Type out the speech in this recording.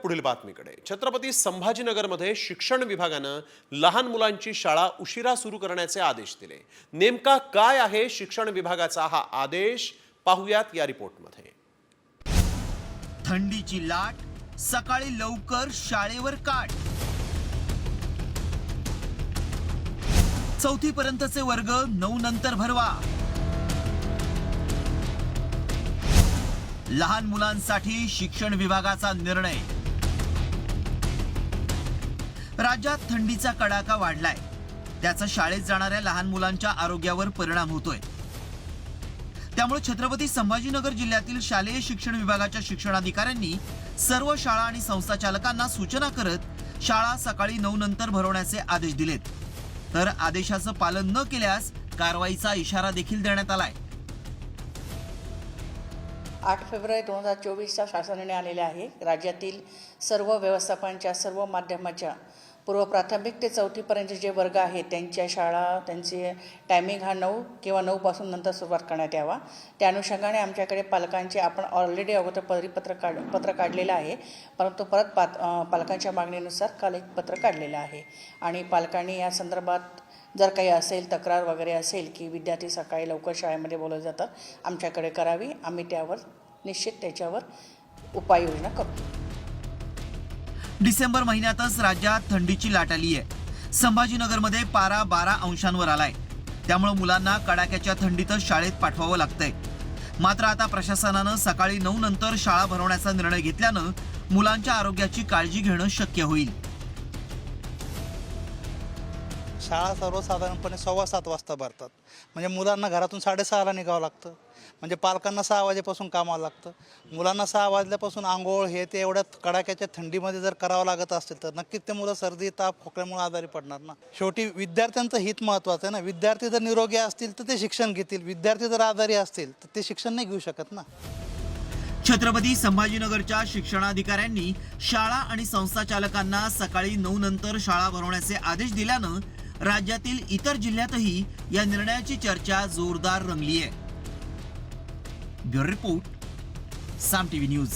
पुढील बातमीकडे। छत्रपती संभाजीनगरमध्ये शिक्षण विभागानं लहान मुलांची शाळा उशिरा सुरू करण्याचे आदेश दिले। नेमका काय आहे शिक्षण विभागाचा हा आदेश, पाहूयात या रिपोर्टमध्ये। थंडीची लाट, सकाळी लवकर शाळेवर काट। 4थी पर्यंतचे वर्ग 9 नंतर भरवा। लहान मुलांसाठी शिक्षण विभागाचा निर्णय। राज्यात थंडीचा कडाका वाढलाय, त्याचा शाळेत जाणाऱ्या लहान मुलांच्या आरोग्यावर परिणाम होतोय। त्यामुळे छत्रपती संभाजीनगर जिल्ह्यातील शालेय शिक्षण विभागाच्या शिक्षणाधिकाऱ्यांनी सर्व शाळा आणि संस्था चालकांना सूचना करत शाळा सकाळी 9 नंतर भरवण्याचे आदेश दिलेत। तर आदेशाचं पालन न केल्यास कारवाईचा इशारा देखील देण्यात आलाय। 8 फेब्रुवारी 2024चा शासन निर्णय आलेला आहे। राज्यातील सर्व व्यवस्थापनाच्या सर्व माध्यमाच्या पूर्व प्राथमिक ते 4थी पर्यंतचे जे वर्ग आहेत त्यांच्या शाळा त्यांचे टायमिंग हा 9 किंवा 9 पासून नंतर सुरुवात करण्यात यावा। त्या अनुषंगाने आमच्याकडे पालकांचे आपण ऑलरेडी अगोदर पत्र काढलेलं आहे, परंतु परत पालकांच्या मागणीनुसार काल एक पत्र काढलेलं आहे आणि पालकांनी या संदर्भात जर काही असेल तक्रार वगैरे असेल की विद्यार्थी सकाळी लवकर शाळेमध्ये बोलवले जातात, आमच्याकडे करावी। आम्ही त्यावर निश्चित त्याच्यावर उपाययोजना करू। डिसेंबर महिन्यातच राज्यात थंडीची लाट आली आहे। संभाजीनगरमध्ये पारा 12 अंशांवर आलाय, त्यामुळे मुलांना कडाक्याच्या थंडीतच शाळेत पाठवावं लागतंय। मात्र आता प्रशासनानं सकाळी 9 नंतर शाळा भरवण्याचा निर्णय घेतल्यानं मुलांच्या आरोग्याची काळजी घेणं शक्य होईल। शाळा सर्वसाधारणपणे 7:15 वाजता भरतात, म्हणजे मुलांना घरातून 6:30ला निघावं लागतं, म्हणजे पालकांना 6 वाजेपासून कामाला लागतं। मुलांना 6 वाजल्यापासून आंघोळ हे ते एवढ्या कडाक्याच्या थंडीमध्ये जर करावं लागत असेल तर नक्कीच ते मुलं सर्दी ताप खोकल्यामुळे आजारी पडणार ना। शेवटी विद्यार्थ्यांचं हित महत्त्वाचं आहे ना। विद्यार्थी जर निरोगी असतील तर ते शिक्षण घेतील, विद्यार्थी जर आजारी असतील तर ते शिक्षण नाही घेऊ शकत ना। छत्रपती संभाजीनगरच्या शिक्षणाधिकाऱ्यांनी शाळा आणि संस्था चालकांना सकाळी 9 नंतर शाळा भरवण्याचे आदेश दिल्यानं राज्यातील इतर जिल्ह्यातही या निर्णयाची चर्चा जोरदार रंगली आहे। ब्युरो रिपोर्ट, साम टीव्ही न्यूज।